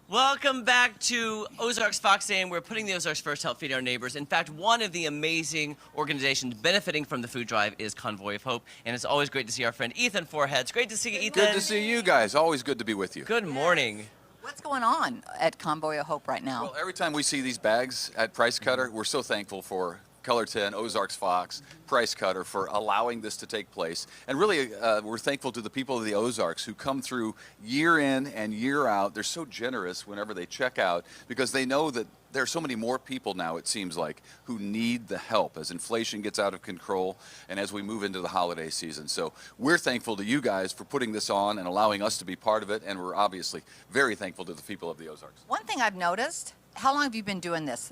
Welcome back to Ozarks Fox Day, and we're putting the Ozarks first to help feed our neighbors. In fact, one of the amazing organizations benefiting from the food drive is Convoy of Hope, and it's always great to see our friend Ethan Foreheads. Great to see you, Ethan. Good to see you guys. Always good to be with you. Good morning. What's going on at Convoy of Hope right now? Well, every time we see these bags at Price Cutter, we're so thankful for Color 10, Ozarks Fox, Price Cutter for allowing this to take place. And really, we're thankful to the people of the Ozarks who come through year in and year out. They're so generous whenever they check out because they know that there are so many more people now, it seems like, who need the help as inflation gets out of control and as we move into the holiday season. So we're thankful to you guys for putting this on and allowing us to be part of it, and we're obviously very thankful to the people of the Ozarks. One thing I've noticed, how long have you been doing this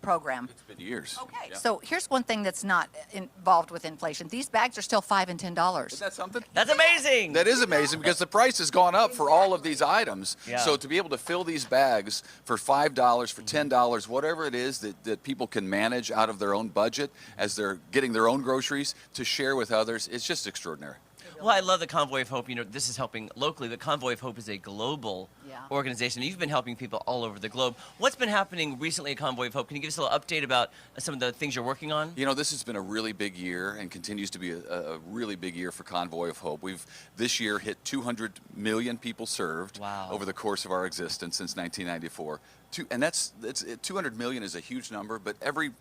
program? It's been years. Okay, Yeah. so here's one thing that's not involved with inflation. These bags are still $5 and $10. Isn't that something? That's amazing. That is amazing because the price has gone up for all of these items. Yeah. So to be able to fill these bags for $5, for $10, whatever it is that people can manage out of their own budget as they're getting their own groceries to share with others, it's just extraordinary. Well, I love the Convoy of Hope. You know, this is helping locally. The Convoy of Hope is a global organization. You've been helping people all over the globe. What's been happening recently at Convoy of Hope? Can you give us a little update about some of the things you're working on? You know, this has been a really big year and continues to be a really big year for Convoy of Hope. We've this year hit 200 million people served over the course of our existence since 1994. And that's 200 million is a huge number, but every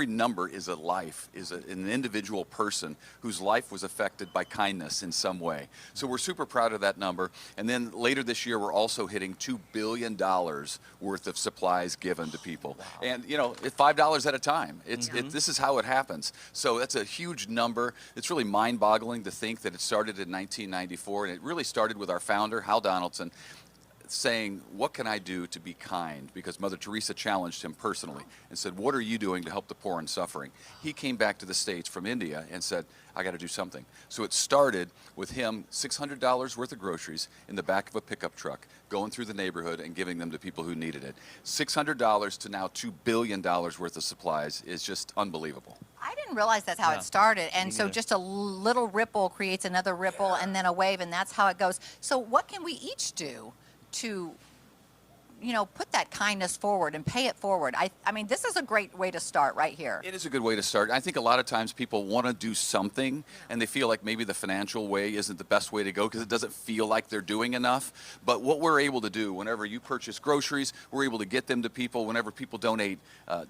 number is a life, is an individual person whose life was affected by kindness in some way. So we're super proud of that number. And then later this year, we're also hitting $2 billion worth of supplies given to people. Wow. And, you know, at $5 at a time. This is how it happens. So that's a huge number. It's really mind-boggling to think that it started in 1994, and it really started with our founder, Hal Donaldson, saying, what can I do to be kind? Because Mother Teresa challenged him personally and said, what are you doing to help the poor and suffering? He came back to the States from India and said, I got to do something. So it started with him $600 worth of groceries in the back of a pickup truck, going through the neighborhood and giving them to people who needed it. $600 to now $2 billion worth of supplies is just unbelievable. I didn't realize that's how it started. And so just a little ripple creates another ripple and then a wave, and that's how it goes. So what can we each do to, you know, put that kindness forward and pay it forward? I mean, this is a great way to start right here. It is a good way to start. I think a lot of times people want to do something and they feel like maybe the financial way isn't the best way to go because it doesn't feel like they're doing enough. But what we're able to do, whenever you purchase groceries, we're able to get them to people. Whenever people donate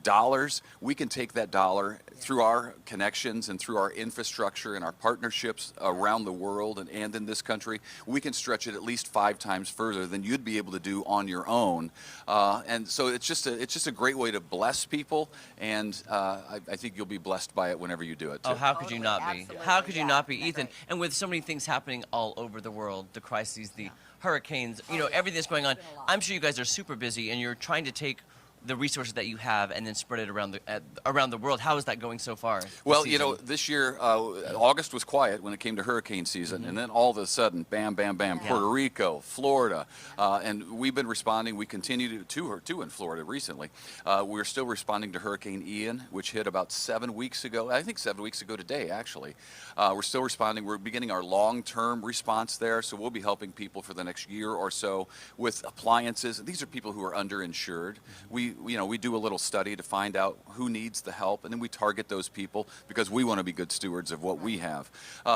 dollars, we can take that dollar through our connections and through our infrastructure and our partnerships around the world and in this country. We can stretch it at least 5 times further than you'd be able to do on your own. And so it's just a great way to bless people, and I think you'll be blessed by it whenever you do it too. Oh, how could you not be? How could you not be, Ethan? And with so many things happening all over the world, the crises, the hurricanes, you know, everything that's going on, I'm sure you guys are super busy and you're trying to take the resources that you have and then spread it around the world. How is that going so far? Well, you know, this year, August was quiet when it came to hurricane season, and then all of a sudden, bam, bam, bam, Puerto Rico, Florida, and we've been responding. We continue to in Florida recently. We're still responding to Hurricane Ian, which hit about 7 weeks ago. I think 7 weeks ago today, actually. We're still responding. We're beginning our long-term response there, so we'll be helping people for the next year or so with appliances. These are people who are underinsured. We do a little study to find out who needs the help, and then we target those people because we want to be good stewards of what we have.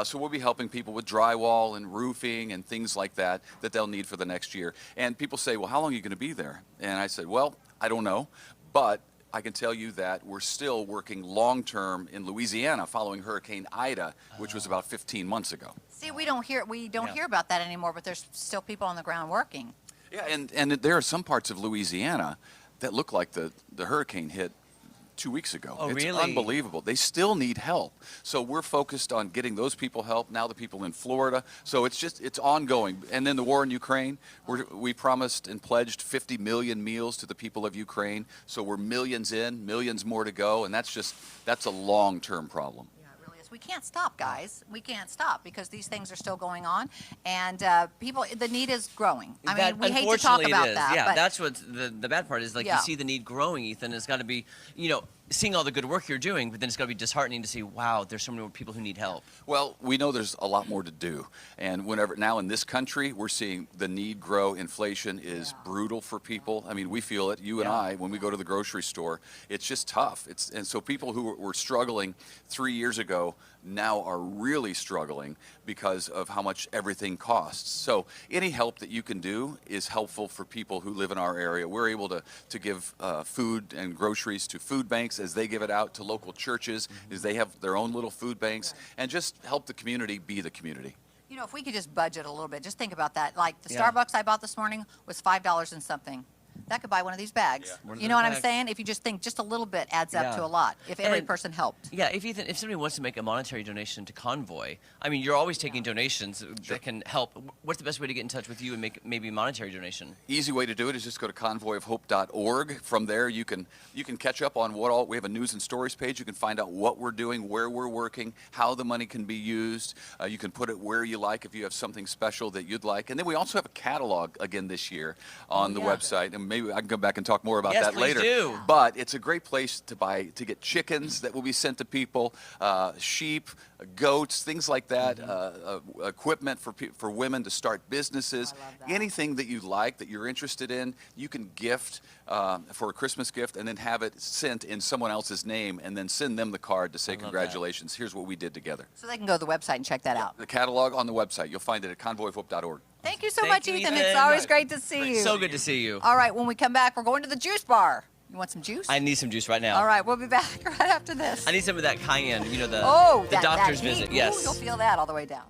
So we'll be helping people with drywall and roofing and things like that they'll need for the next year. And people say, well, how long are you going to be there? And I said, well, I don't know, but I can tell you that we're still working long-term in Louisiana following Hurricane Ida, which was about 15 months ago. See, we don't hear about that anymore, but there's still people on the ground working. Yeah, and there are some parts of Louisiana that look like the hurricane hit 2 weeks ago. Oh, it's really? unbelievable. They still need help. So we're focused on getting those people help, now the people in Florida. So it's ongoing. And then the war in Ukraine, we promised and pledged 50 million meals to the people of Ukraine. So we're millions in, millions more to go, and that's a long-term problem. We can't stop, guys. We can't stop because these things are still going on, and the need is growing. I mean, we hate to talk about that. Yeah, but that's what the bad part is. Like, you see the need growing, Ethan. It's got to be, you know, seeing all the good work you're doing, but then it's got to be disheartening to see, wow, there's so many more people who need help. Well, we know there's a lot more to do. And whenever now in this country, we're seeing the need grow. Inflation is brutal for people. I mean, we feel it, you and I, when we go to the grocery store. It's just tough. And so people who were struggling 3 years ago now are really struggling because of how much everything costs. So any help that you can do is helpful for people who live in our area. We're able to give food and groceries to food banks as they give it out to local churches, as they have their own little food banks, and just help the community be the community. You know, if we could just budget a little bit, just think about that. Like the Starbucks I bought this morning was $5 and something. That could buy one of these bags. You know what I'm saying? If you just think just a little bit adds up to a lot. If every person helped. Yeah, if somebody wants to make a monetary donation to Convoy, I mean, you're always taking donations that can help. What's the best way to get in touch with you and make maybe a monetary donation? Easy way to do it is just go to convoyofhope.org. From there, you can catch up on what all. We have a news and stories page. You can find out what we're doing, where we're working, how the money can be used. You can put it where you like if you have something special that you'd like. And then we also have a catalog again this year on the website. And maybe I can come back and talk more about that later. Do. But it's a great place to get chickens that will be sent to people, sheep, goats, things like that, equipment for women to start businesses. Anything that you like, that you're interested in, you can gift for a Christmas gift and then have it sent in someone else's name and then send them the card to say congratulations. Here's what we did together. So they can go to the website and check that out. The catalog on the website. You'll find it at convoyofhope.org. Thank you so much, Ethan. It's always great to see you. So good to see you. All right, when we come back, we're going to the juice bar. You want some juice? I need some juice right now. All right, we'll be back right after this. I need some of that cayenne, you know, the that doctor's heat. visit. Yes. Ooh, you'll feel that all the way down.